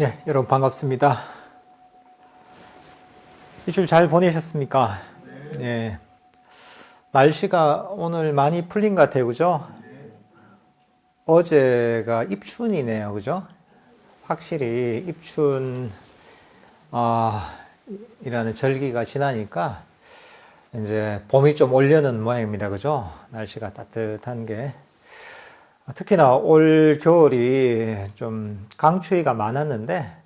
네, 여러분 반갑습니다. 일주일 잘 보내셨습니까? 네. 날씨가 오늘 많이 풀린 것 같아요, 그죠? 어제가 입춘이네요, 그죠? 확실히 입춘, 이라는 절기가 지나니까 이제 봄이 좀 오려는 모양입니다, 그죠? 날씨가 따뜻한 게. 특히나 올 겨울이 좀 강추위가 많았는데,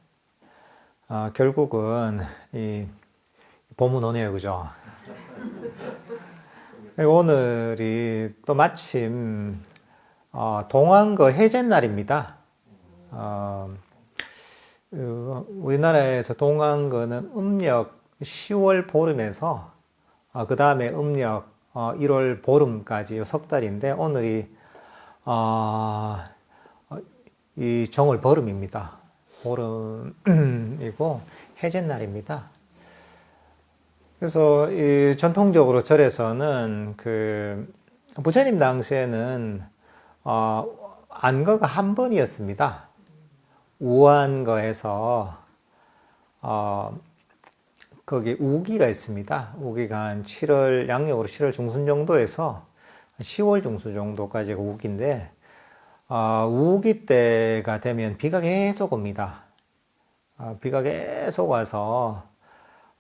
결국은 이 봄은 오네요, 그죠? 오늘이 또 마침 동안거 해제날입니다. 우리나라에서 동안거는 음력 10월 보름에서 그 다음에 음력 1월 보름까지 석 달인데 오늘이 이 정월 보름입니다. 보름이고 해제날입니다. 그래서 이 전통적으로 절에서는 그 부처님 당시에는 안거가 한 번이었습니다. 우안거에서 거기 우기가 있습니다. 우기가 한 7월 양력으로 7월 중순 정도에서 10월 중순 정도까지가 우기인데 우기 때가 되면 비가 계속 옵니다. 비가 계속 와서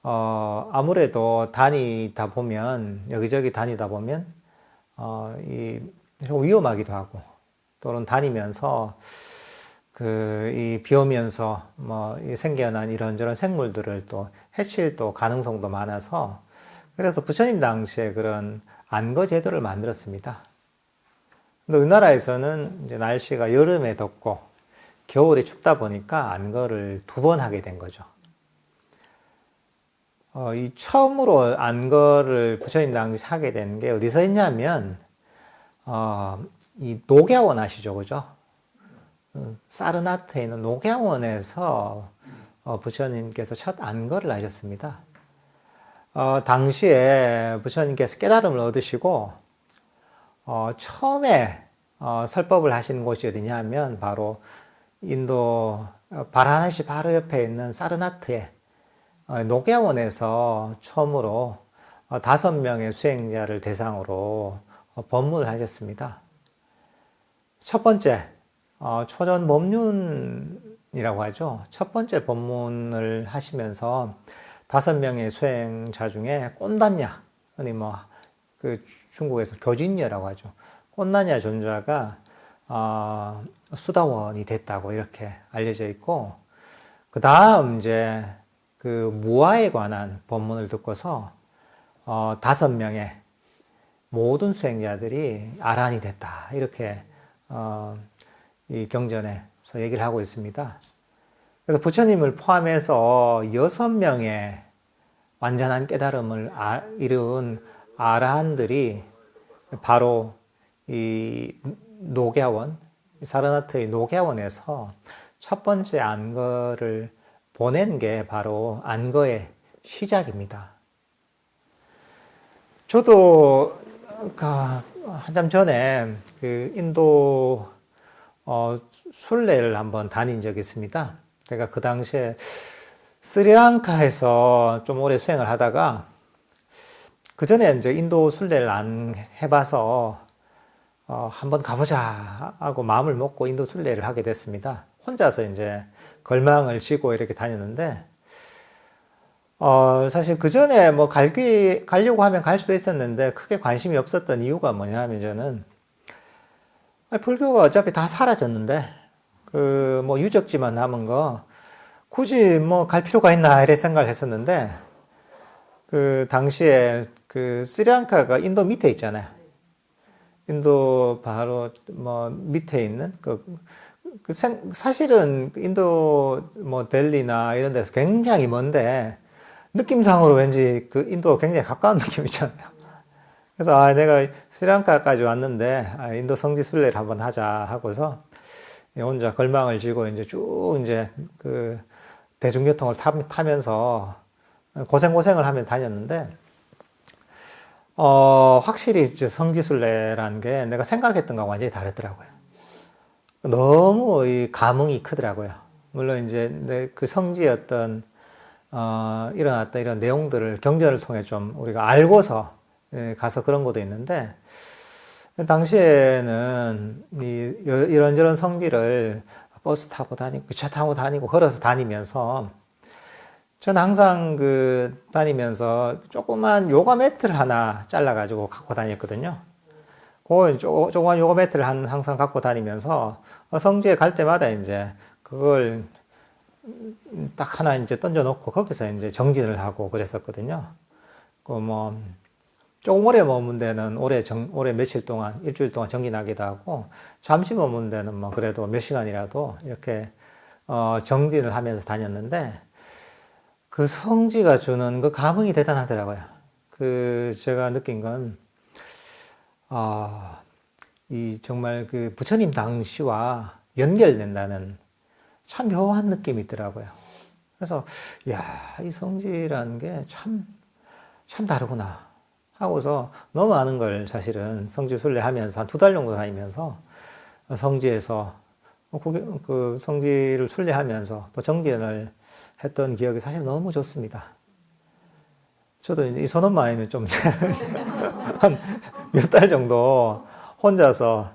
아무래도 다니다 보면 여기저기 다니다 보면 좀 위험하기도 하고 또는 다니면서 이 비 오면서 생겨난 이런저런 생물들을 또 해칠 또 가능성도 많아서 그래서 부처님 당시에 그런 안거 제도를 만들었습니다. 근데 우리나라에서는 이제 날씨가 여름에 덥고 겨울에 춥다 보니까 안거를 2번 하게 된 거죠. 이 처음으로 안거를 부처님 당시 하게 된 게 어디서 했냐면 이 녹야원 아시죠, 그죠? 사르나트에 있는 녹야원에서 부처님께서 첫 안거를 하셨습니다. 당시에 부처님께서 깨달음을 얻으시고 처음에 설법을 하신 곳이 어디냐 하면 바로 인도 바라나시 바로 옆에 있는 사르나트에 녹야원에서 처음으로 5명의 수행자를 대상으로 법문을 하셨습니다. 첫 번째, 초전 법륜이라고 하죠. 첫 번째 법문을 하시면서 5명의 수행자 중에 꼰단냐, 흔히 그 중국에서 교진녀라고 하죠. 꼰단냐 존자가 수다원이 됐다고 이렇게 알려져 있고, 그 다음 이제 그 무아에 관한 법문을 듣고서 5명의 모든 수행자들이 아란이 됐다 이렇게 이 경전에서 얘기를 하고 있습니다. 그래서 부처님을 포함해서 6명의 완전한 깨달음을 이룬 아라한들이 바로 이 녹야원, 사르나트의 녹야원에서 첫 번째 안거를 보낸 게 바로 안거의 시작입니다. 저도 한참 전에 그 인도 순례를 한번 다닌 적이 있습니다. 제가 그 당시에 스리랑카에서 좀 오래 수행을 하다가 그 전에 이제 인도 순례를 안 해봐서 한번 가보자 하고 마음을 먹고 인도 순례를 하게 됐습니다. 혼자서 이제 걸망을 지고 이렇게 다녔는데 사실 그 전에 가려고 하면 갈 수도 있었는데 크게 관심이 없었던 이유가 뭐냐면 저는 불교가 어차피 다 사라졌는데 유적지만 남은 거 굳이 갈 필요가 있나 이래 생각을 했었는데 그 당시에 그 스리랑카가 인도 밑에 있잖아요. 인도 바로 밑에 있는 사실은 인도 델리나 이런 데서 굉장히 먼데 느낌상으로 왠지 그 인도가 굉장히 가까운 느낌 있잖아요. 그래서 내가 스리랑카까지 왔는데 인도 성지 순례를 한번 하자 하고서 혼자 걸망을 쥐고 이제 쭉 이제 그 대중교통을 타면서 고생을 하며 다녔는데 확실히 성지 순례라는 게 내가 생각했던 거와 완전히 다르더라고요. 너무 이 감흥이 크더라고요. 물론 이제 그 성지의 어떤 일어났던 이런 내용들을 경전을 통해 좀 우리가 알고서 가서 그런 것도 있는데, 당시에는 이런저런 성지를 버스 타고 다니고 기차 타고 다니고 걸어서 다니면서 전 항상 다니면서 조그만 요가 매트를 하나 잘라가지고 갖고 다녔거든요. 그 조그만 요가 매트를 항상 갖고 다니면서 성지에 갈 때마다 이제 그걸 딱 하나 이제 던져놓고 거기서 이제 정진을 하고 그랬었거든요. 조금 오래 머문 데는 오래 며칠 동안, 일주일 동안 정진하기도 하고, 잠시 머문 데는 뭐 그래도 몇 시간이라도 이렇게, 정진을 하면서 다녔는데, 그 성지가 주는 그 감흥이 대단하더라고요. 제가 느낀 건, 정말 부처님 당시와 연결된다는 참 묘한 느낌이 있더라고요. 그래서, 이 성지라는 게 참 다르구나 하고서 너무 많은 걸 사실은 성지 순례하면서 한 2달 정도 다니면서 성지에서 성지를 순례하면서 또 정진을 했던 기억이 사실 너무 좋습니다. 저도 이 선언마음에 좀 한 몇 달 정도 혼자서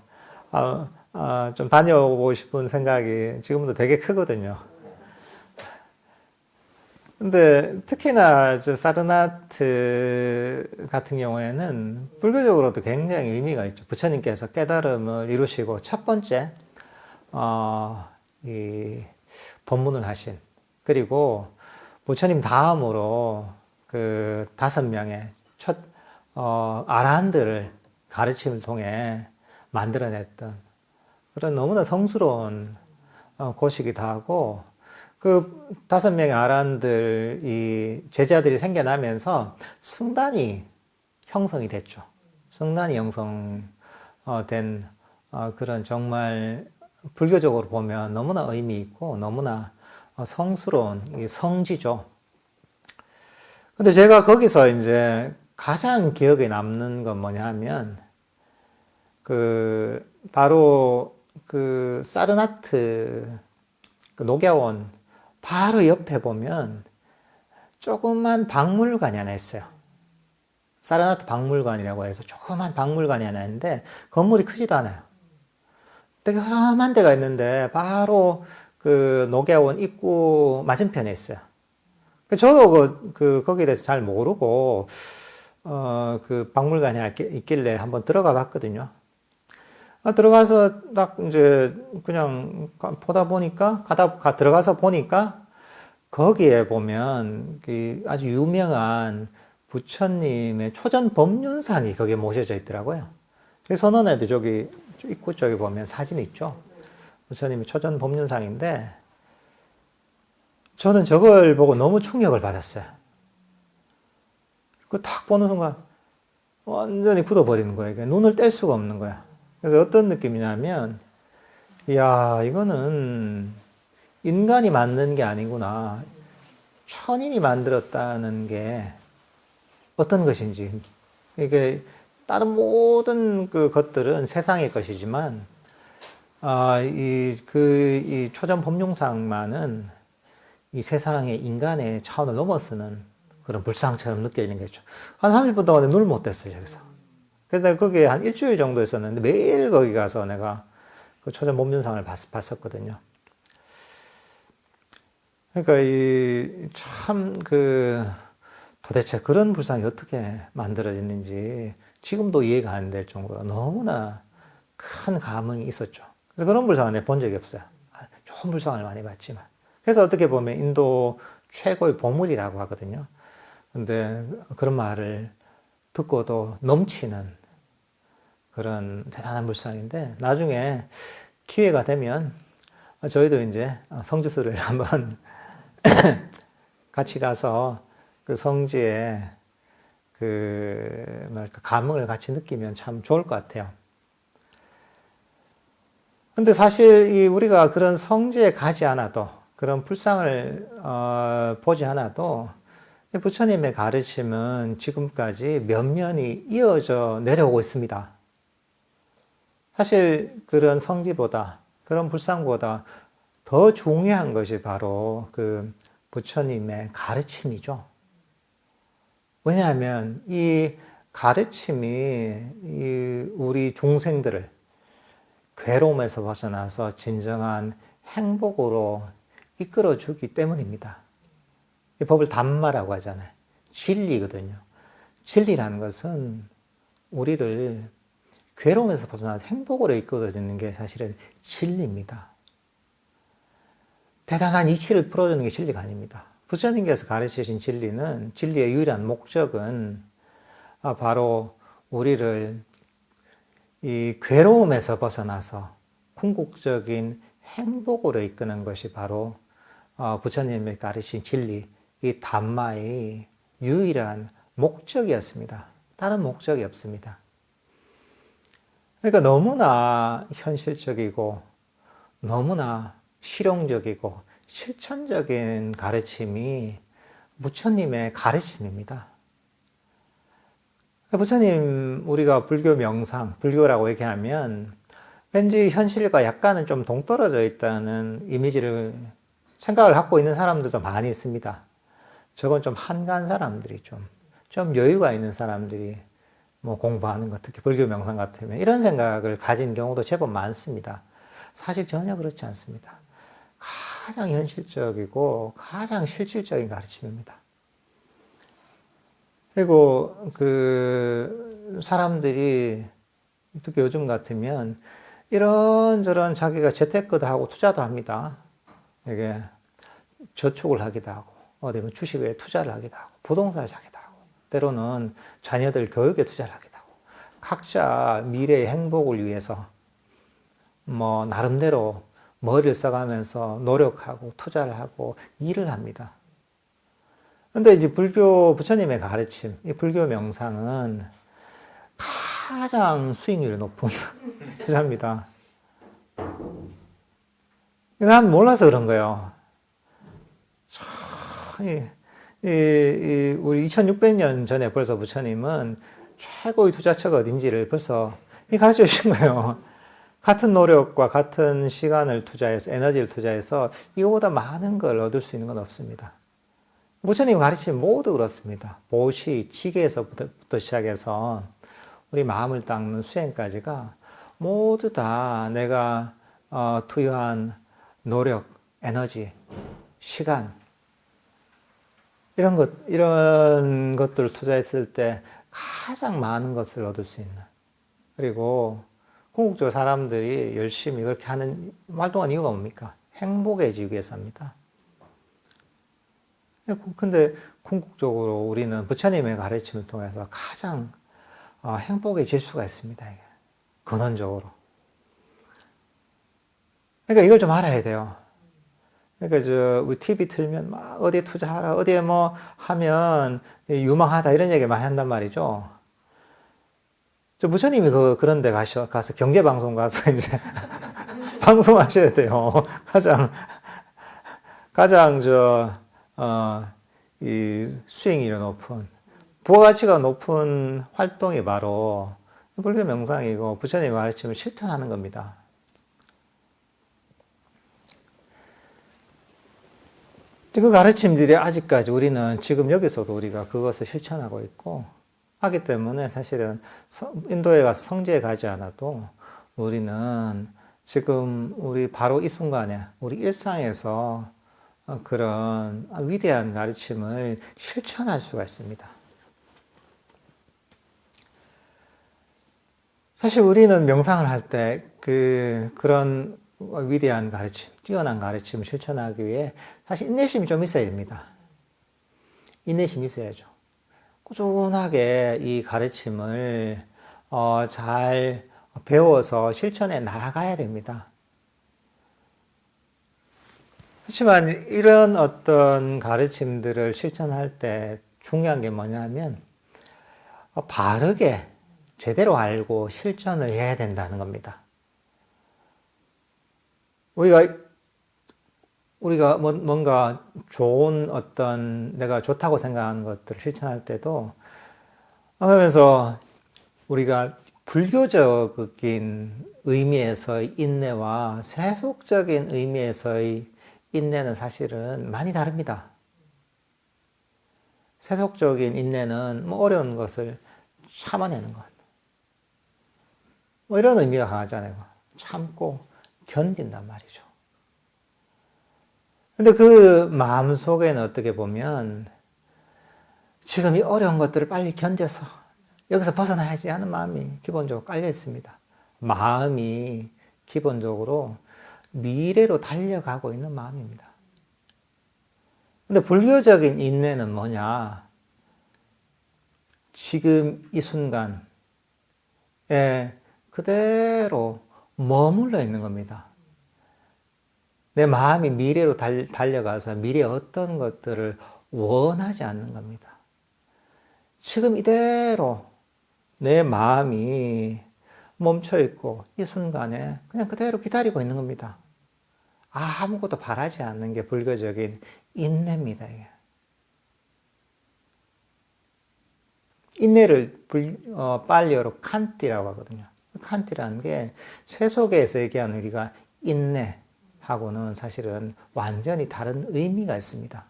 좀 다녀오고 싶은 생각이 지금도 되게 크거든요. 근데 특히나 사르나트 같은 경우에는 불교적으로도 굉장히 의미가 있죠. 부처님께서 깨달음을 이루시고 첫 번째 이 법문을 하신, 그리고 부처님 다음으로 5명의 첫 아라한들을 가르침을 통해 만들어냈던 그런 너무나 성스러운 곳이기도 하고, 5명의 아란들, 이 제자들이 생겨나면서 성단이 형성이 됐죠. 성단이 형성된 그런 정말 불교적으로 보면 너무나 의미 있고 너무나 성스러운 이 성지죠. 근데 제가 거기서 이제 가장 기억에 남는 건 뭐냐 하면, 바로 사르나트 녹야원 바로 옆에 보면 조그만 박물관이 하나 있어요. 사르나트 박물관이라고 해서 조그만 박물관이 하나 있는데 건물이 크지도 않아요. 되게 허름한 데가 있는데 바로 녹야원 입구 맞은편에 있어요. 저도 거기에 대해서 잘 모르고 박물관이 있길래 한번 들어가 봤거든요. 들어가서 딱 이제 그냥 보다 보니까, 들어가서 보니까 거기에 보면 아주 유명한 부처님의 초전법륜상이 거기에 모셔져 있더라고요. 선원에도 저기 입구 쪽에 보면 사진 있죠. 부처님의 초전법륜상인데 저는 저걸 보고 너무 충격을 받았어요. 딱 보는 순간 완전히 굳어버리는 거예요. 눈을 뗄 수가 없는 거야. 그래서 어떤 느낌이냐면, 이거는 인간이 만든 게 아니구나. 천인이 만들었다는 게 어떤 것인지. 이게 다른 모든 것들은 세상의 것이지만, 이 초전 법륜상만은 이 세상의 인간의 차원을 넘어서는 그런 불상처럼 느껴지는 거죠. 한 30분 동안 눈을 못 뗐어요, 저기서. 그래서 내가 거기에 한 일주일 정도 있었는데 매일 거기 가서 내가 초전 법륜상을 봤었거든요. 그러니까 도대체 그런 불상이 어떻게 만들어졌는지 지금도 이해가 안 될 정도로 너무나 큰 감흥이 있었죠. 그래서 그런 불상은 내가 본 적이 없어요. 좋은 불상을 많이 봤지만. 그래서 어떻게 보면 인도 최고의 보물이라고 하거든요. 근데 그런 말을 듣고도 넘치는 그런 대단한 불상인데, 나중에 기회가 되면 저희도 이제 성지순례를 한번 같이 가서 성지의 감흥을 같이 느끼면 참 좋을 것 같아요. 근데 사실 우리가 그런 성지에 가지 않아도, 그런 불상을 보지 않아도 부처님의 가르침은 지금까지 면면이 이어져 내려오고 있습니다. 사실 그런 성지보다, 그런 불상보다 더 중요한 것이 바로 그 부처님의 가르침이죠. 왜냐하면 이 가르침이 우리 중생들을 괴로움에서 벗어나서 진정한 행복으로 이끌어주기 때문입니다. 이 법을 담마라고 하잖아요. 진리거든요. 진리라는 것은 우리를 괴로움에서 벗어나 행복으로 이끌어주는 게 사실은 진리입니다. 대단한 이치를 풀어주는 게 진리가 아닙니다. 부처님께서 가르치신 진리는, 진리의 유일한 목적은 바로 우리를 이 괴로움에서 벗어나서 궁극적인 행복으로 이끄는 것이 바로 부처님이 가르친 진리, 이 담마의 유일한 목적이었습니다. 다른 목적이 없습니다. 그러니까 너무나 현실적이고 너무나 실용적이고 실천적인 가르침이 부처님의 가르침입니다. 부처님, 우리가 불교 명상, 불교라고 얘기하면 왠지 현실과 약간은 좀 동떨어져 있다는 이미지를 생각을 갖고 있는 사람들도 많이 있습니다. 저건 좀 한가한 사람들이 좀 여유가 있는 사람들이 뭐 공부하는 것, 특히 불교 명상 같으면 이런 생각을 가진 경우도 제법 많습니다. 사실 전혀 그렇지 않습니다. 가장 현실적이고 가장 실질적인 가르침입니다. 그리고 그 사람들이 특히 요즘 같으면 이런저런 자기가 재테크도 하고 투자도 합니다. 이게 저축을 하기도 하고 어디 뭐 주식에 투자를 하기도 하고 부동산을 사기도 하고 때로는 자녀들 교육에 투자를 하기도 하고 각자 미래의 행복을 위해서 뭐 나름대로 머리를 써가면서 노력하고 투자를 하고 일을 합니다. 근데 이제 부처님의 가르침, 이 불교 명상은 가장 수익률이 높은 투자입니다. 난 몰라서 그런 거예요. 우리 2600년 전에 벌써 부처님은 최고의 투자처가 어딘지를 벌써 가르쳐 주신 거예요. 같은 노력과 같은 시간을 투자해서, 에너지를 투자해서 이거보다 많은 걸 얻을 수 있는 건 없습니다. 부처님 가르침 모두 그렇습니다. 보시, 지게에서부터 시작해서 우리 마음을 닦는 수행까지가 모두 다 내가 투여한 노력, 에너지, 시간 이런 것들을 투자했을 때 가장 많은 것을 얻을 수 있는, 그리고 궁극적으로 사람들이 열심히 그렇게 하는 활동한 이유가 뭡니까? 행복해지기 위해서입니다. 근데 궁극적으로 우리는 부처님의 가르침을 통해서 가장 행복해질 수가 있습니다. 근원적으로. 그러니까 이걸 좀 알아야 돼요. 그러니까 우리 TV 틀면 막 어디에 투자하라, 어디에 뭐 하면 유망하다 이런 얘기 많이 한단 말이죠. 부처님이 그런 데 가서 경제방송 가서 이제 방송하셔야 돼요. 가장 이 수익률이 높은, 부가가치가 높은 활동이 바로 불교 명상이고 부처님의 가르침을 실천하는 겁니다. 그 가르침들이 아직까지 우리는 지금 여기서도 우리가 그것을 실천하고 있고 하기 때문에 사실은 인도에 가서 성지에 가지 않아도 우리는 지금 우리 바로 이 순간에 우리 일상에서 그런 위대한 가르침을 실천할 수가 있습니다. 사실 우리는 명상을 할 때 그런 위대한 가르침, 뛰어난 가르침을 실천하기 위해 사실 인내심이 좀 있어야 됩니다. 인내심이 있어야죠. 꾸준하게 이 가르침을 잘 배워서 실천해 나가야 됩니다. 하지만 이런 어떤 가르침들을 실천할 때 중요한 게 뭐냐면 바르게 제대로 알고 실천을 해야 된다는 겁니다. 우리가 뭔가 좋은 어떤 내가 좋다고 생각하는 것들을 실천할 때도 그러면서 우리가 불교적인 의미에서의 인내와 세속적인 의미에서의 인내는 사실은 많이 다릅니다. 세속적인 인내는 뭐 어려운 것을 참아내는 것. 뭐 이런 의미가 강하잖아요. 참고 견딘단 말이죠. 근데 그 마음 속에는 어떻게 보면 지금 이 어려운 것들을 빨리 견뎌서 여기서 벗어나야지 하는 마음이 기본적으로 깔려 있습니다. 마음이 기본적으로 미래로 달려가고 있는 마음입니다. 근데 불교적인 인내는 뭐냐? 지금 이 순간에 그대로 머물러 있는 겁니다. 내 마음이 미래로 달려가서 미래의 어떤 것들을 원하지 않는 겁니다. 지금 이대로 내 마음이 멈춰 있고 이 순간에 그냥 그대로 기다리고 있는 겁니다. 아무것도 바라지 않는 게 불교적인 인내입니다. 이게. 인내를 빨리어로 칸티라고 하거든요. 칸티라는 게 세속에서 얘기하는 우리가 인내하고는 사실은 완전히 다른 의미가 있습니다.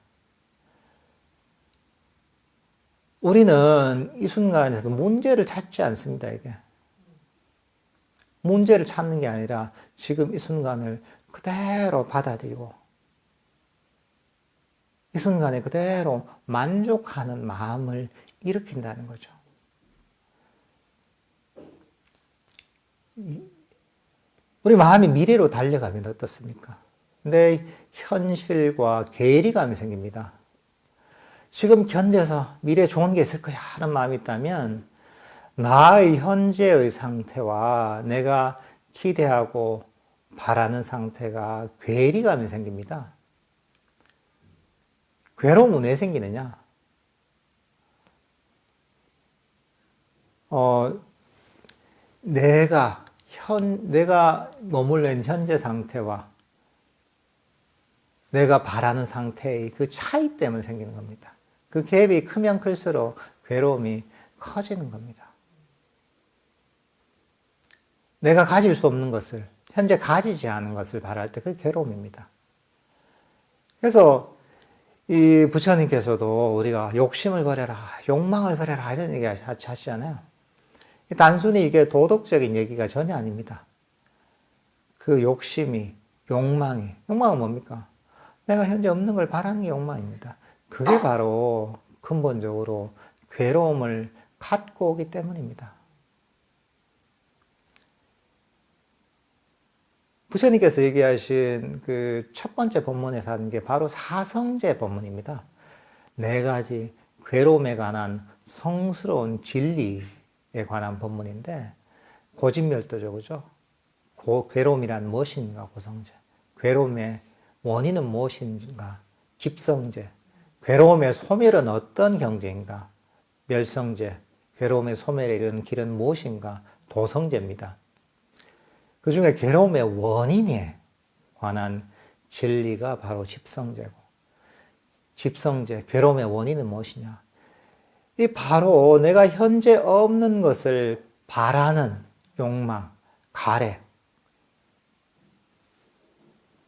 우리는 이 순간에서 문제를 찾지 않습니다. 이게. 문제를 찾는 게 아니라 지금 이 순간을 그대로 받아들이고 이 순간에 그대로 만족하는 마음을 일으킨다는 거죠. 우리 마음이 미래로 달려가면 어떻습니까? 내 현실과 괴리감이 생깁니다. 지금 견뎌서 미래에 좋은 게 있을 거야 하는 마음이 있다면 나의 현재의 상태와 내가 기대하고 바라는 상태가 괴리감이 생깁니다. 괴로움은 왜 생기느냐? 내가 머물러 있는 현재 상태와 내가 바라는 상태의 그 차이 때문에 생기는 겁니다. 그 갭이 크면 클수록 괴로움이 커지는 겁니다. 내가 가질 수 없는 것을, 현재 가지지 않은 것을 바랄 때 그게 괴로움입니다. 그래서 이 부처님께서도 우리가 욕심을 버려라, 욕망을 버려라 이런 얘기 하시잖아요. 단순히 이게 도덕적인 얘기가 전혀 아닙니다. 그 욕심이, 욕망은 뭡니까? 내가 현재 없는 걸 바라는 게 욕망입니다. 그게 바로 근본적으로 괴로움을 갖고 오기 때문입니다. 부처님께서 얘기하신 그 첫 번째 본문에서 하는 게 바로 사성제 본문입니다. 네 가지 괴로움에 관한 성스러운 진리에 관한 본문인데, 고진멸도죠, 그죠? 괴로움이란 무엇인가, 고성제. 괴로움의 원인은 무엇인가, 집성제. 괴로움의 소멸은 어떤 경제인가, 멸성제. 괴로움의 소멸에 이르는 길은 무엇인가, 도성제입니다. 그 중에 괴로움의 원인에 관한 진리가 바로 집성제고, 집성제, 괴로움의 원인은 무엇이냐? 이 바로 내가 현재 없는 것을 바라는 욕망, 가래,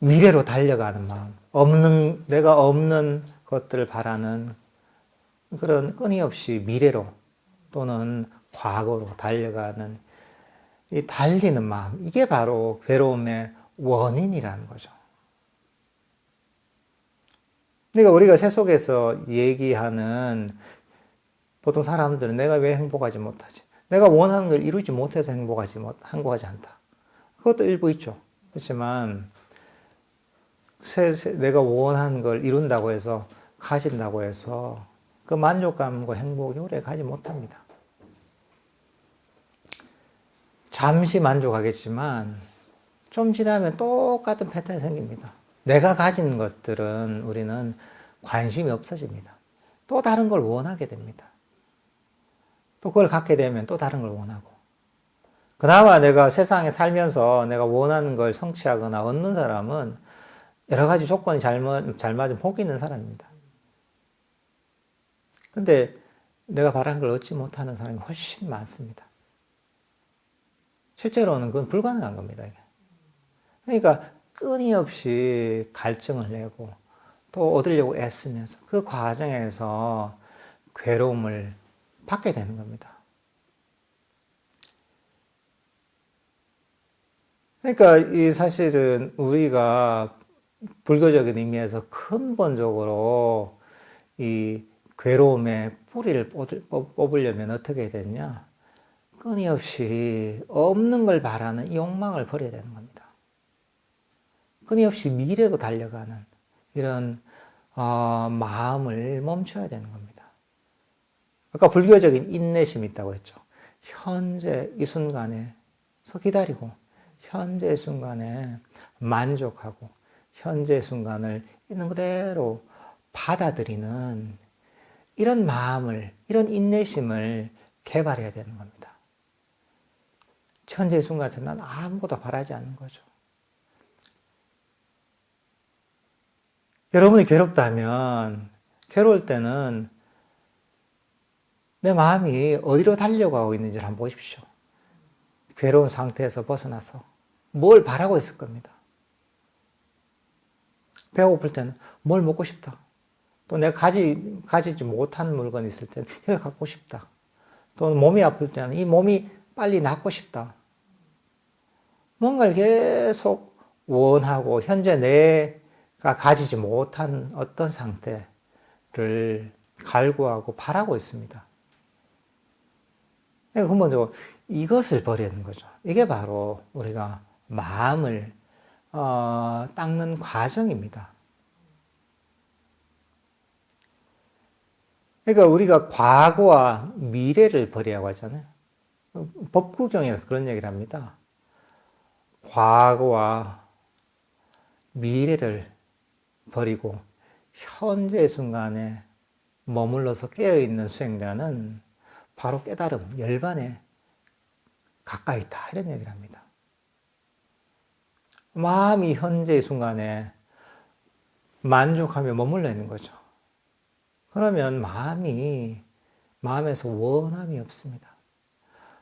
미래로 달려가는 마음, 내가 없는 것들을 바라는 그런 끊임없이 미래로 또는 과거로 달려가는 이 달리는 마음, 이게 바로 괴로움의 원인이라는 거죠. 그러니까 우리가 세속에서 얘기하는 보통 사람들은 내가 왜 행복하지 못하지? 내가 원하는 걸 이루지 못해서 행복하지 않다. 그것도 일부 있죠. 그렇지만 내가 원하는 걸 이룬다고 해서, 가진다고 해서 그 만족감과 행복이 오래 가지 못합니다. 잠시 만족하겠지만 좀 지나면 똑같은 패턴이 생깁니다. 내가 가진 것들은 우리는 관심이 없어집니다. 또 다른 걸 원하게 됩니다. 또 그걸 갖게 되면 또 다른 걸 원하고. 그나마 내가 세상에 살면서 내가 원하는 걸 성취하거나 얻는 사람은 여러 가지 조건이 잘 맞으면 복이 있는 사람입니다. 근데 내가 바라는 걸 얻지 못하는 사람이 훨씬 많습니다. 실제로는 그건 불가능한 겁니다. 이게. 그러니까 끊임없이 갈증을 내고 또 얻으려고 애쓰면서 그 과정에서 괴로움을 받게 되는 겁니다. 그러니까 이 사실은 우리가 불교적인 의미에서 근본적으로 이 괴로움의 뿌리를 뽑으려면 어떻게 해야 되냐? 끊임없이 없는 걸 바라는 욕망을 버려야 되는 겁니다. 끊임없이 미래로 달려가는 이런 마음을 멈춰야 되는 겁니다. 아까 불교적인 인내심이 있다고 했죠. 현재 이 순간에서 기다리고 현재 순간에 만족하고 현재 순간을 있는 그대로 받아들이는 이런 마음을, 이런 인내심을 개발해야 되는 겁니다. 현재 순간에서 난 아무것도 바라지 않는 거죠. 여러분이 괴롭다면, 괴로울 때는 내 마음이 어디로 달려가고 있는지를 한번 보십시오. 괴로운 상태에서 벗어나서 뭘 바라고 있을 겁니다. 배고플 때는 뭘 먹고 싶다. 또 내가 가지지 못한 물건이 있을 때는 이걸 갖고 싶다. 또 몸이 아플 때는 이 몸이 빨리 낫고 싶다. 뭔가를 계속 원하고 현재 내가 가지지 못한 어떤 상태를 갈구하고 바라고 있습니다. 그러니까 근본적으로 이것을 버리는 거죠. 이게 바로 우리가 마음을 닦는 과정입니다. 그러니까 우리가 과거와 미래를 버리라고 하잖아요. 법구경에서 그런 얘기를 합니다. 과거와 미래를 버리고 현재 순간에 머물러서 깨어있는 수행자는 바로 깨달음, 열반에 가까이 있다. 이런 얘기를 합니다. 마음이 현재 순간에 만족하며 머물러 있는 거죠. 그러면 마음에서 원함이 없습니다.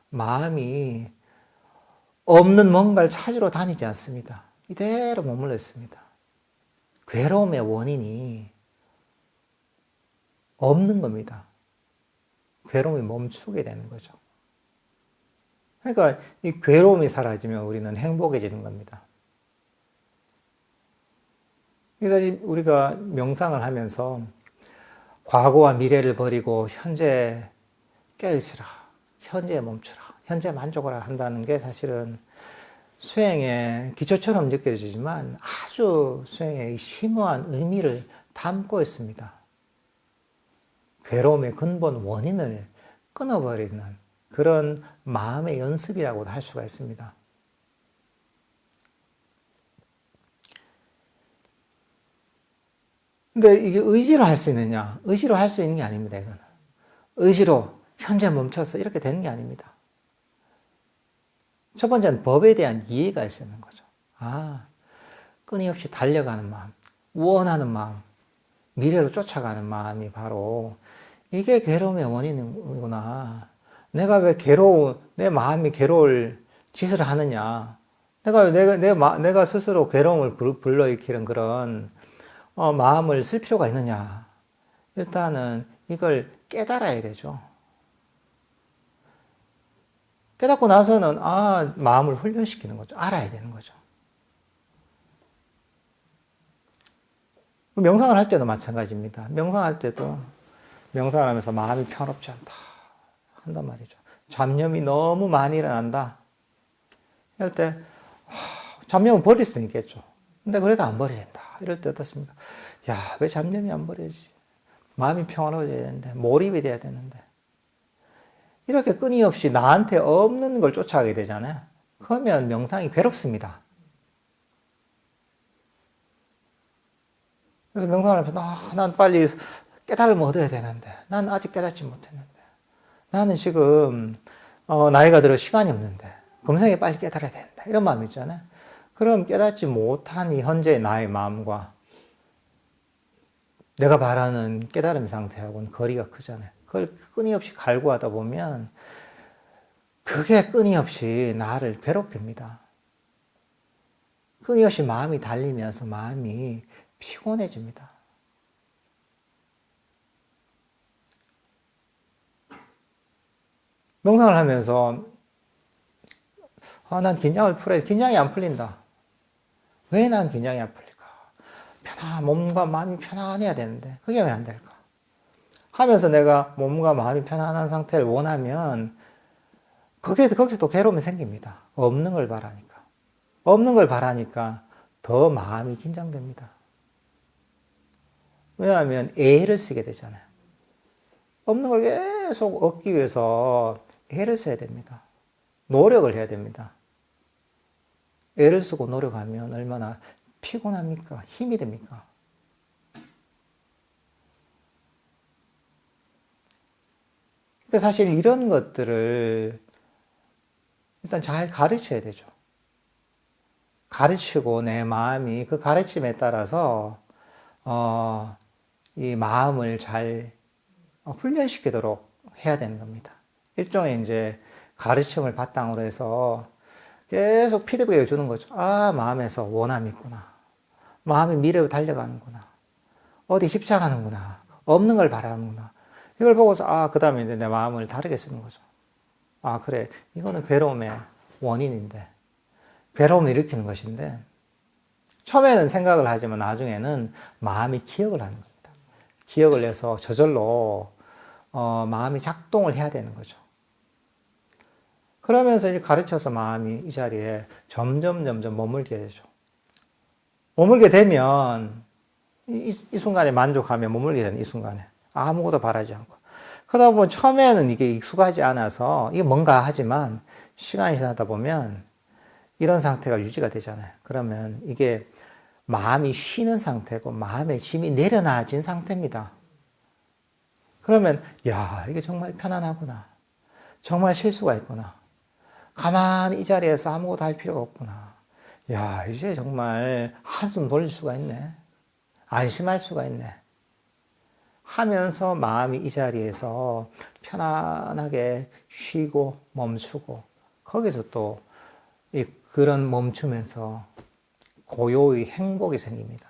마음이 없는 뭔가를 찾으러 다니지 않습니다. 이대로 머물러 있습니다. 괴로움의 원인이 없는 겁니다. 괴로움이 멈추게 되는 거죠. 그러니까 이 괴로움이 사라지면 우리는 행복해지는 겁니다. 그래서 우리가 명상을 하면서 과거와 미래를 버리고 현재 깨어있으라, 현재에 멈추라, 현재 만족하라 한다는 게 사실은 수행의 기초처럼 느껴지지만 아주 수행의 심오한 의미를 담고 있습니다. 괴로움의 근본 원인을 끊어버리는 그런 마음의 연습이라고도 할 수가 있습니다. 근데 이게 의지로 할 수 있느냐? 의지로 할 수 있는 게 아닙니다, 이거는. 의지로 현재 멈춰서 이렇게 되는 게 아닙니다. 첫 번째는 법에 대한 이해가 있어야 하는 거죠. 끊임없이 달려가는 마음, 원하는 마음, 미래로 쫓아가는 마음이 바로 이게 괴로움의 원인이구나. 내가 왜 내 마음이 괴로울 짓을 하느냐. 내가 스스로 괴로움을 불러일으키는 그런 마음을 쓸 필요가 있느냐. 일단은 이걸 깨달아야 되죠. 깨닫고 나서는 마음을 훈련시키는 거죠. 알아야 되는 거죠. 명상을 할 때도 마찬가지입니다. 명상할 때도 명상을 하면서 마음이 평화롭지 않다 한단 말이죠. 잡념이 너무 많이 일어난다. 이럴 때 잡념은 버릴 수는 있겠죠. 근데 그래도 안 버려야 된다. 이럴 때 어떻습니까? 왜 잡념이 안 버려지지? 마음이 평화로워져야 되는데, 몰입이 돼야 되는데. 이렇게 끊임없이 나한테 없는 걸 쫓아가게 되잖아요. 그러면 명상이 괴롭습니다. 그래서 명상을 하면서 난 빨리 깨달음을 얻어야 되는데, 난 아직 깨닫지 못했는데, 나는 지금 나이가 들어 시간이 없는데 금생에 빨리 깨달아야 된다. 이런 마음이 있잖아요. 그럼 깨닫지 못한 이 현재의 나의 마음과 내가 바라는 깨달음 상태하고는 거리가 크잖아요. 그걸 끊임없이 갈구하다 보면 그게 끊임없이 나를 괴롭힙니다. 끊임없이 마음이 달리면서 마음이 피곤해집니다. 명상을 하면서 난 긴장을 풀어야 돼. 긴장이 안 풀린다. 왜 난 긴장이 안 풀릴까? 몸과 마음이 편안해야 되는데 그게 왜 안 될까? 하면서 내가 몸과 마음이 편안한 상태를 원하면 거기서 또 괴로움이 생깁니다. 없는 걸 바라니까. 없는 걸 바라니까 더 마음이 긴장됩니다. 왜냐하면 애를 쓰게 되잖아요. 없는 걸 계속 얻기 위해서 애를 써야 됩니다. 노력을 해야 됩니다. 애를 쓰고 노력하면 얼마나 피곤합니까? 힘이 됩니까? 그러니까 사실 이런 것들을 일단 잘 가르쳐야 되죠. 가르치고 내 마음이 그 가르침에 따라서 이 마음을 잘 훈련시키도록 해야 되는 겁니다. 일종의 이제 가르침을 바탕으로 해서 계속 피드백을 주는 거죠. 마음에서 원함이 있구나. 마음이 미래로 달려가는구나. 어디 집착하는구나. 없는 걸 바라는구나. 이걸 보고서 그 다음에 이제 내 마음을 다르게 쓰는 거죠. 그래. 이거는 괴로움의 원인인데. 괴로움을 일으키는 것인데 처음에는 생각을 하지만 나중에는 마음이 기억을 하는 겁니다. 기억을 해서 저절로 마음이 작동을 해야 되는 거죠. 그러면서 이제 가르쳐서 마음이 이 자리에 점점 머물게 되죠. 머물게 되면 이 순간에 만족하며 머물게 되는 이 순간에 아무것도 바라지 않고 그러다 보면 처음에는 이게 익숙하지 않아서 이게 뭔가 하지만 시간이 지나다 보면 이런 상태가 유지가 되잖아요. 그러면 이게 마음이 쉬는 상태고 마음의 짐이 내려놔진 상태입니다. 그러면 이게 정말 편안하구나. 정말 쉴 수가 있구나. 가만히 이 자리에서 아무것도 할 필요가 없구나. 이제 정말 한숨 돌릴 수가 있네. 안심할 수가 있네. 하면서 마음이 이 자리에서 편안하게 쉬고 멈추고 거기서 또 그런 멈춤에서 고요의 행복이 생깁니다.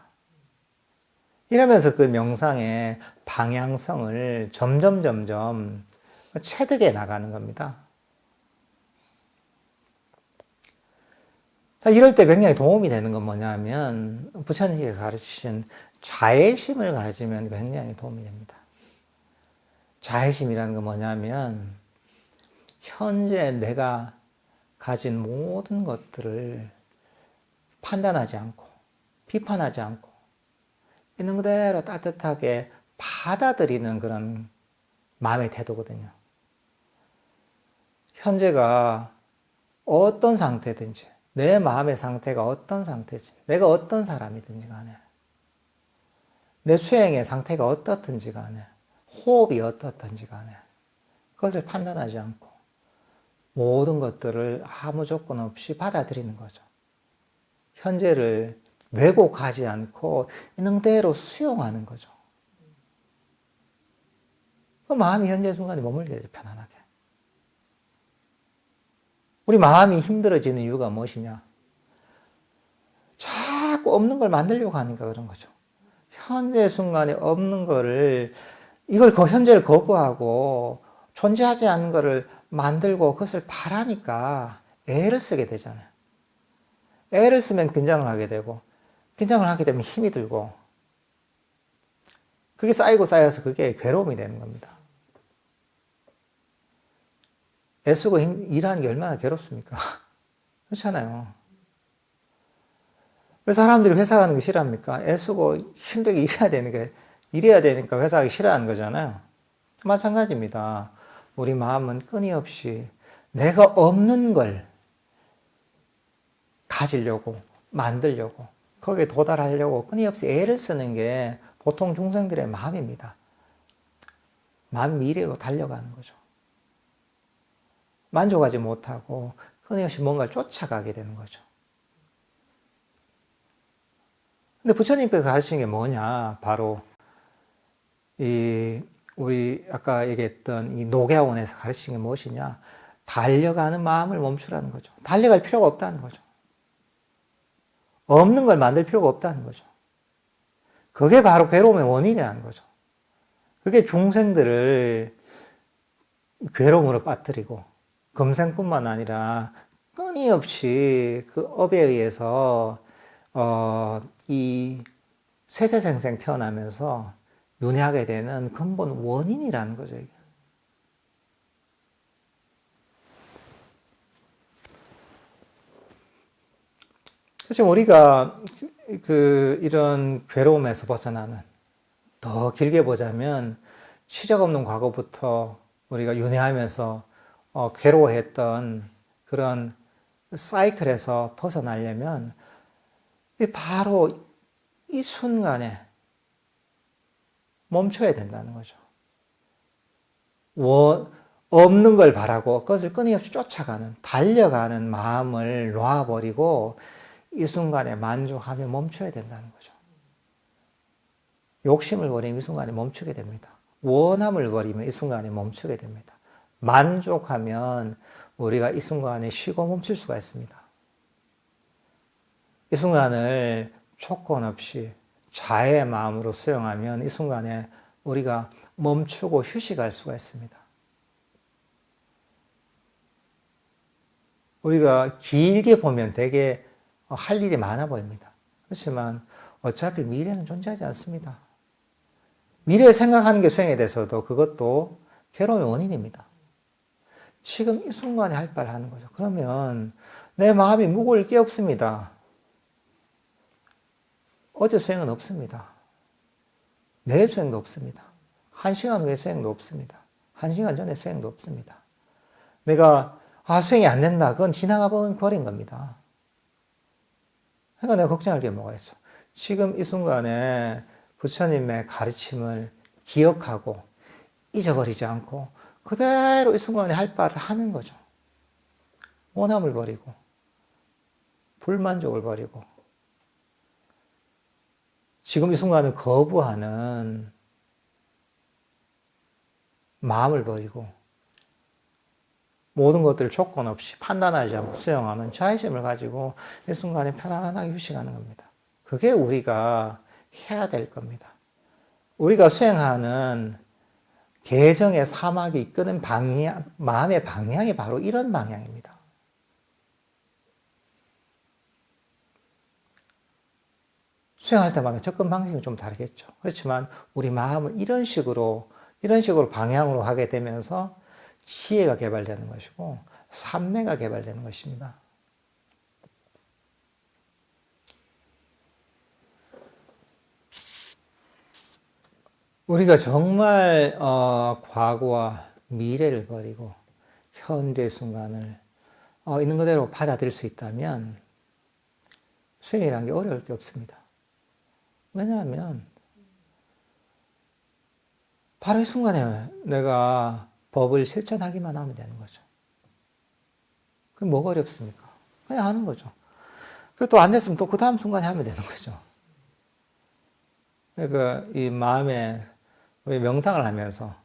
이러면서 그 명상의 방향성을 점점 체득해 나가는 겁니다. 이럴 때 굉장히 도움이 되는 건 뭐냐면 부처님이 가르치신 자애심을 가지면 굉장히 도움이 됩니다. 자애심이라는 건 뭐냐면 현재 내가 가진 모든 것들을 판단하지 않고 비판하지 않고 있는 그대로 따뜻하게 받아들이는 그런 마음의 태도거든요. 현재가 어떤 상태든지 내 마음의 상태가 어떤 상태지 내가 어떤 사람이든지 간에 내 수행의 상태가 어떻든지 간에 호흡이 어떻든지 간에 그것을 판단하지 않고 모든 것들을 아무 조건 없이 받아들이는 거죠. 현재를 왜곡하지 않고 있는 그대로 수용하는 거죠. 그 마음이 현재 순간에 머물게 되죠. 편안하게. 우리 마음이 힘들어지는 이유가 무엇이냐? 자꾸 없는 걸 만들려고 하니까 그런 거죠. 현재 순간에 없는 거를 이걸 현재를 거부하고 존재하지 않는 거를 만들고 그것을 바라니까 애를 쓰게 되잖아요. 애를 쓰면 긴장을 하게 되고 긴장을 하게 되면 힘이 들고 그게 쌓이고 쌓여서 그게 괴로움이 되는 겁니다. 애쓰고 일하는 게 얼마나 괴롭습니까? 그렇잖아요. 왜 사람들이 회사 가는 게 싫어합니까? 애쓰고 힘들게 일해야 되니까 회사 가기 싫어하는 거잖아요. 마찬가지입니다. 우리 마음은 끊임없이 내가 없는 걸 가지려고, 만들려고, 거기에 도달하려고 끊임없이 애를 쓰는 게 보통 중생들의 마음입니다. 마음 미래로 달려가는 거죠. 만족하지 못하고 끊임없이 뭔가를 쫓아가게 되는 거죠. 근데 부처님께서 가르치는 게 뭐냐? 바로 우리 아까 얘기했던 이 녹야원에서 가르치는 게 무엇이냐? 달려가는 마음을 멈추라는 거죠. 달려갈 필요가 없다는 거죠. 없는 걸 만들 필요가 없다는 거죠. 그게 바로 괴로움의 원인이라는 거죠. 그게 중생들을 괴로움으로 빠뜨리고 금생뿐만 아니라 끊임없이 그 업에 의해서 이 세세생생 태어나면서 윤회하게 되는 근본 원인이라는 거죠. 이게. 지금 우리가 이런 괴로움에서 벗어나는, 더 길게 보자면 시작 없는 과거부터 우리가 윤회하면서 괴로워했던 그런 사이클에서 벗어나려면 바로 이 순간에 멈춰야 된다는 거죠. 없는 걸 바라고 그것을 끊임없이 쫓아가는, 달려가는 마음을 놔버리고 이 순간에 만족하며 멈춰야 된다는 거죠. 욕심을 버리면 이 순간에 멈추게 됩니다. 원함을 버리면 이 순간에 멈추게 됩니다. 만족하면 우리가 이 순간에 쉬고 멈출 수가 있습니다. 이 순간을 조건 없이 자애의 마음으로 수용하면 이 순간에 우리가 멈추고 휴식할 수가 있습니다. 우리가 길게 보면 되게 할 일이 많아 보입니다. 그렇지만 어차피 미래는 존재하지 않습니다. 미래를 생각하는 게 수행에 대해서도 그것도 괴로움의 원인입니다. 지금 이 순간에 할 바를 하는 거죠. 그러면 내 마음이 무거울 게 없습니다. 어제 수행은 없습니다. 내일 수행도 없습니다. 1시간 후에 수행도 없습니다. 1시간 전에 수행도 없습니다. 내가 수행이 안 된다. 그건 지나가 버린 겁니다. 그러니까 내가 걱정할 게 뭐가 있어. 지금 이 순간에 부처님의 가르침을 기억하고 잊어버리지 않고 그대로 이 순간에 할 바를 하는 거죠. 원함을 버리고 불만족을 버리고 지금 이 순간을 거부하는 마음을 버리고 모든 것들을 조건 없이 판단하지 않고 수용하는 자의심을 가지고 이 순간에 편안하게 휴식하는 겁니다. 그게 우리가 해야 될 겁니다. 우리가 수행하는 개정의 사막이 이끄는 방향, 마음의 방향이 바로 이런 방향입니다. 수행할 때마다 접근 방식은 좀 다르겠죠. 그렇지만 우리 마음은 이런 식으로 방향으로 하게 되면서 지혜가 개발되는 것이고 삼매가 개발되는 것입니다. 우리가 정말 과거와 미래를 버리고 현재 순간을 있는 그대로 받아들일 수 있다면 수행이라는 게 어려울 게 없습니다. 왜냐하면 바로 이 순간에 내가 법을 실천하기만 하면 되는 거죠. 그게 뭐가 어렵습니까? 그냥 하는 거죠. 또 안 됐으면 또 그 다음 순간에 하면 되는 거죠. 그러니까 이 마음에 우리 명상을 하면서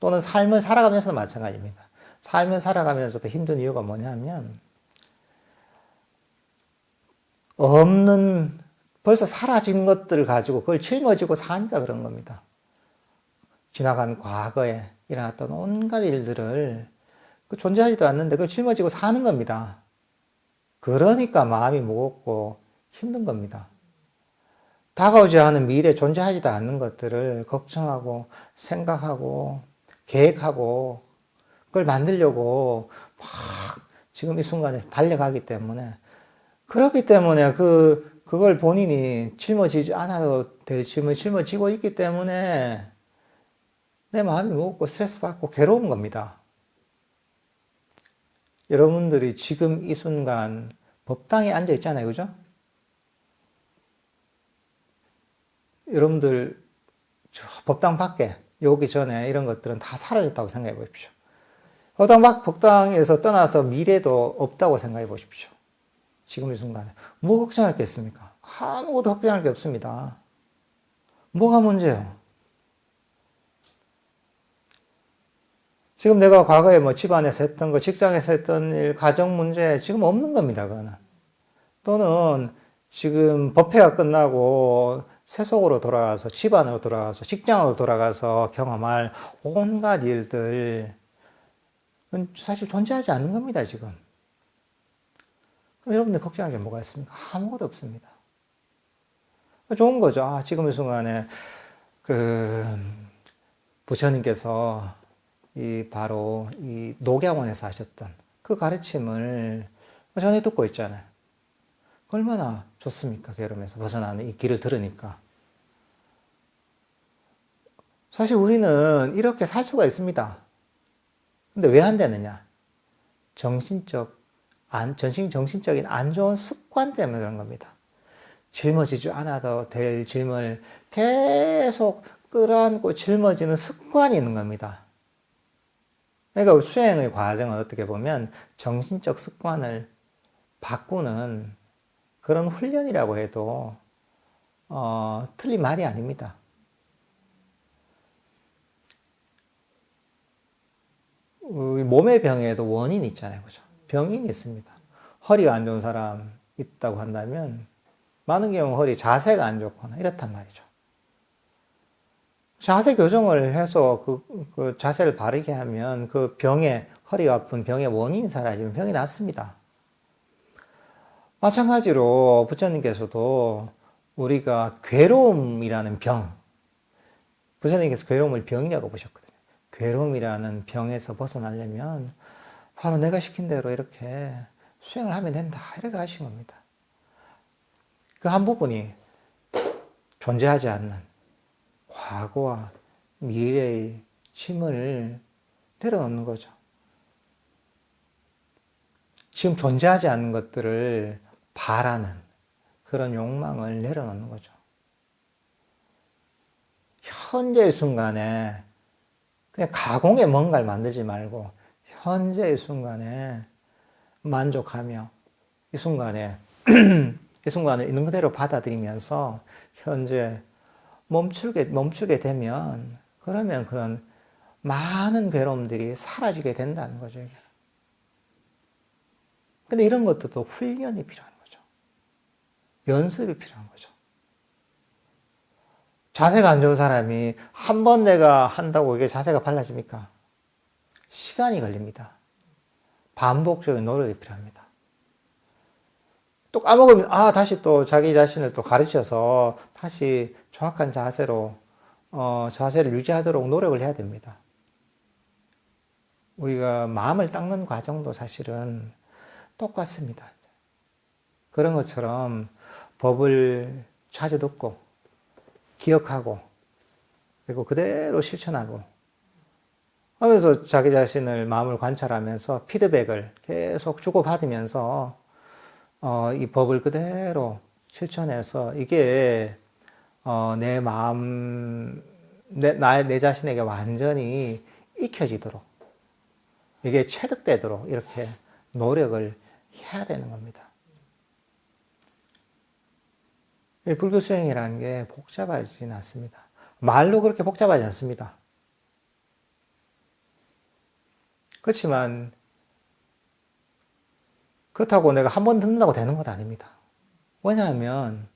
또는 삶을 살아가면서도 마찬가지입니다. 삶을 살아가면서도 힘든 이유가 뭐냐면 없는 벌써 사라진 것들을 가지고 그걸 짊어지고 사니까 그런 겁니다. 지나간 과거에 일어났던 온갖 일들을 존재하지도 않는데 그걸 짊어지고 사는 겁니다. 그러니까 마음이 무겁고 힘든 겁니다. 다가오지 않은 미래 존재하지도 않는 것들을 걱정하고 생각하고 계획하고 그걸 만들려고 막 지금 이 순간에 달려가기 때문에 그렇기 때문에 그걸 본인이 짊어지지 않아도 될 짐을 짊어지고 있기 때문에 내 마음이 무겁고 스트레스 받고 괴로운 겁니다. 여러분들이 지금 이 순간 법당에 앉아 있잖아요. 그죠? 여러분들 법당 밖에 오기 전에 이런 것들은 다 사라졌다고 생각해 보십시오. 법당에서 떠나서 미래도 없다고 생각해 보십시오. 지금 이 순간에. 뭐 걱정할 게 있습니까? 아무것도 걱정할 게 없습니다. 뭐가 문제예요? 지금 내가 과거에 뭐 집안에서 했던 거, 직장에서 했던 일, 가정 문제 지금 없는 겁니다, 그거는. 또는 지금 법회가 끝나고 세속으로 돌아가서, 집안으로 돌아가서, 직장으로 돌아가서 경험할 온갖 일들, 사실 존재하지 않는 겁니다, 지금. 그럼 여러분들 걱정할 게 뭐가 있습니까? 아무것도 없습니다. 좋은 거죠. 아, 지금 이 순간에, 부처님께서 바로 이 녹야원에서 하셨던 그 가르침을 전해 듣고 있잖아요. 얼마나 좋습니까? 게으름에서 벗어나는 이 길을 들으니까. 사실 우리는 이렇게 살 수가 있습니다. 근데 왜 안 되느냐? 정신적인 안 좋은 습관 때문에 그런 겁니다. 짊어지지 않아도 될 짐을 계속 끌어안고 짊어지는 습관이 있는 겁니다. 그러니까 수행의 과정은 어떻게 보면 정신적 습관을 바꾸는 그런 훈련이라고 해도 틀린 말이 아닙니다. 몸의 병에도 원인이 있잖아요. 그죠? 병인이 있습니다. 허리가 안 좋은 사람 있다고 한다면 많은 경우 허리 자세가 안 좋거나 이렇단 말이죠. 자세 교정을 해서 그 자세를 바르게 하면 그 허리가 아픈 병의 원인이 사라지면 병이 낫습니다. 마찬가지로 부처님께서도 우리가 괴로움이라는 부처님께서 괴로움을 병이라고 보셨거든요. 괴로움이라는 병에서 벗어나려면 바로 내가 시킨 대로 이렇게 수행을 하면 된다. 이렇게 하신 겁니다. 그 한 부분이 존재하지 않는 과거와 미래의 짐을 내려놓는 거죠. 지금 존재하지 않는 것들을 바라는 그런 욕망을 내려놓는 거죠. 현재의 순간에 그냥 가공에 뭔가를 만들지 말고 현재의 순간에 만족하며 이 순간에 이 순간을 있는 그대로 받아들이면서 현재 멈추게 되면 그러면 그런 많은 괴로움들이 사라지게 된다는 거죠. 근데 이런 것도 훈련이 필요한 거죠. 연습이 필요한 거죠. 자세가 안 좋은 사람이 한 번 내가 한다고 이게 자세가 달라집니까? 시간이 걸립니다. 반복적인 노력이 필요합니다. 또 까먹으면, 다시 또 자기 자신을 또 가르쳐서 다시 정확한 자세로, 자세를 유지하도록 노력을 해야 됩니다. 우리가 마음을 닦는 과정도 사실은 똑같습니다. 그런 것처럼 법을 자주 듣고, 기억하고, 그리고 그대로 실천하고, 하면서 자기 자신을 마음을 관찰하면서 피드백을 계속 주고받으면서 이 법을 그대로 실천해서 이게 내 마음, 내 자신에게 완전히 익혀지도록 이게 체득되도록 이렇게 노력을 해야 되는 겁니다. 불교 수행이라는 게 복잡하지는 않습니다. 말로 그렇게 복잡하지 않습니다. 그렇지만 그렇다고 내가 한 번 듣는다고 되는 것 아닙니다. 왜냐하면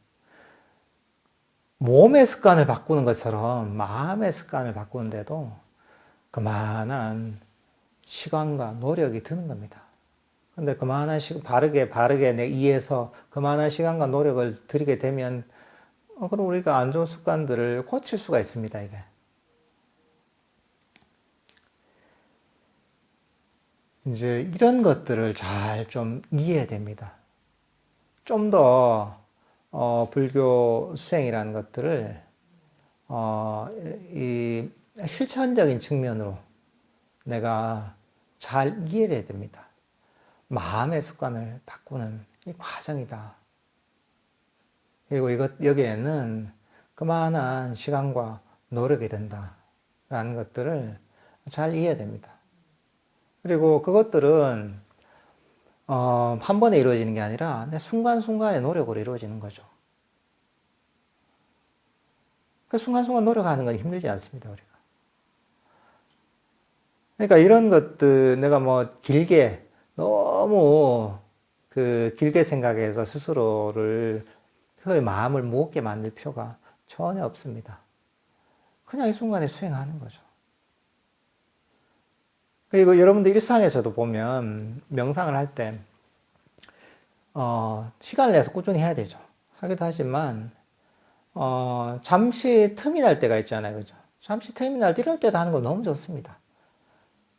몸의 습관을 바꾸는 것처럼 마음의 습관을 바꾸는데도 그만한 시간과 노력이 드는 겁니다. 근데 그만한 바르게 내 이해해서 그만한 시간과 노력을 들이게 되면 그럼 우리가 안 좋은 습관들을 고칠 수가 있습니다, 이게. 이제 이런 것들을 잘 좀 이해해야 됩니다. 좀 더 불교 수행이라는 것들을 이 실천적인 측면으로 내가 잘 이해를 해야 됩니다. 마음의 습관을 바꾸는 이 과정이다. 그리고 여기에는 그만한 시간과 노력이 된다라는 것들을 잘 이해해야 됩니다. 그리고 그것들은 한 번에 이루어지는 게 아니라 순간순간의 노력으로 이루어지는 거죠. 그 순간순간 노력하는 건 힘들지 않습니다, 우리가. 그러니까 이런 것들 내가 뭐 길게 너무 길게 생각해서 스스로의 마음을 무겁게 만들 필요가 전혀 없습니다. 그냥 이 순간에 수행하는 거죠. 그리고 여러분들 일상에서도 보면 명상을 할 때, 시간을 내서 꾸준히 해야 되죠. 하기도 하지만, 잠시 틈이 날 때가 있잖아요. 그죠? 잠시 틈이 날 때 이럴 때도 하는 거 너무 좋습니다.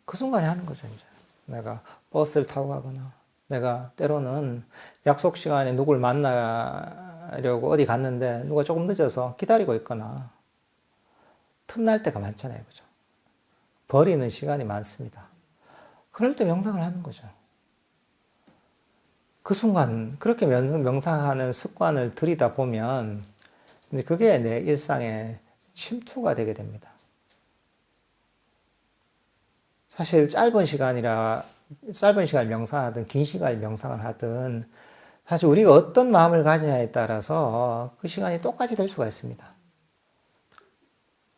그 순간에 하는 거죠, 이제. 내가 버스를 타고 가거나, 내가 때로는 약속 시간에 누굴 만나려고 어디 갔는데 누가 조금 늦어서 기다리고 있거나, 틈날 때가 많잖아요. 그죠? 버리는 시간이 많습니다. 그럴 때 명상을 하는 거죠. 그 순간, 그렇게 명상하는 습관을 들이다 보면, 이제 그게 내 일상에 침투가 되게 됩니다. 사실 짧은 시간 명상하든 긴 시간 명상을 하든 사실 우리가 어떤 마음을 가지냐에 따라서 그 시간이 똑같이 될 수가 있습니다.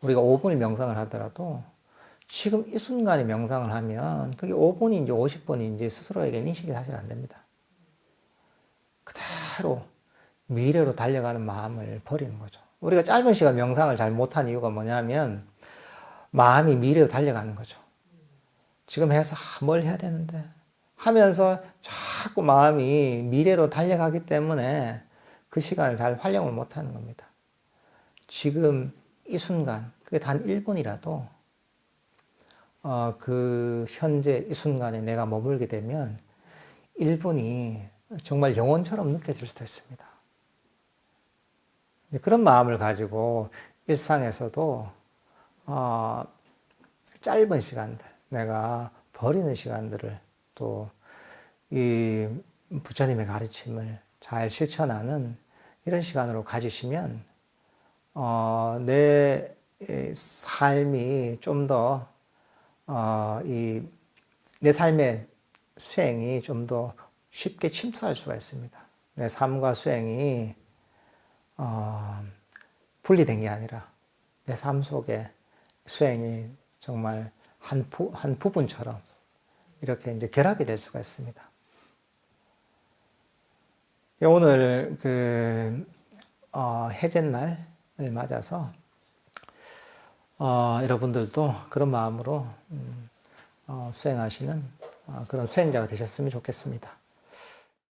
우리가 5분을 명상을 하더라도 지금 이 순간에 명상을 하면 그게 5분인지 50분인지 스스로에게 인식이 사실 안 됩니다. 그대로 미래로 달려가는 마음을 버리는 거죠. 우리가 짧은 시간 명상을 잘 못한 이유가 뭐냐면 마음이 미래로 달려가는 거죠. 지금 해서 뭘 해야 되는데 하면서 자꾸 마음이 미래로 달려가기 때문에 그 시간을 잘 활용을 못하는 겁니다. 지금 이 순간, 그게 단 1분이라도 그 현재 이 순간에 내가 머물게 되면 1분이 정말 영혼처럼 느껴질 수도 있습니다. 그런 마음을 가지고 일상에서도 짧은 시간들, 내가 버리는 시간들을 또 이 부처님의 가르침을 잘 실천하는 이런 시간으로 가지시면 내 삶이 좀 더 내 삶의 수행이 좀 더 쉽게 침투할 수가 있습니다. 내 삶과 수행이 분리된 게 아니라 내 삶 속에 수행이 정말 한 부분처럼 이렇게 이제 결합이 될 수가 있습니다. 오늘 해제날을 맞아서 여러분들도 그런 마음으로 수행하시는 그런 수행자가 되셨으면 좋겠습니다.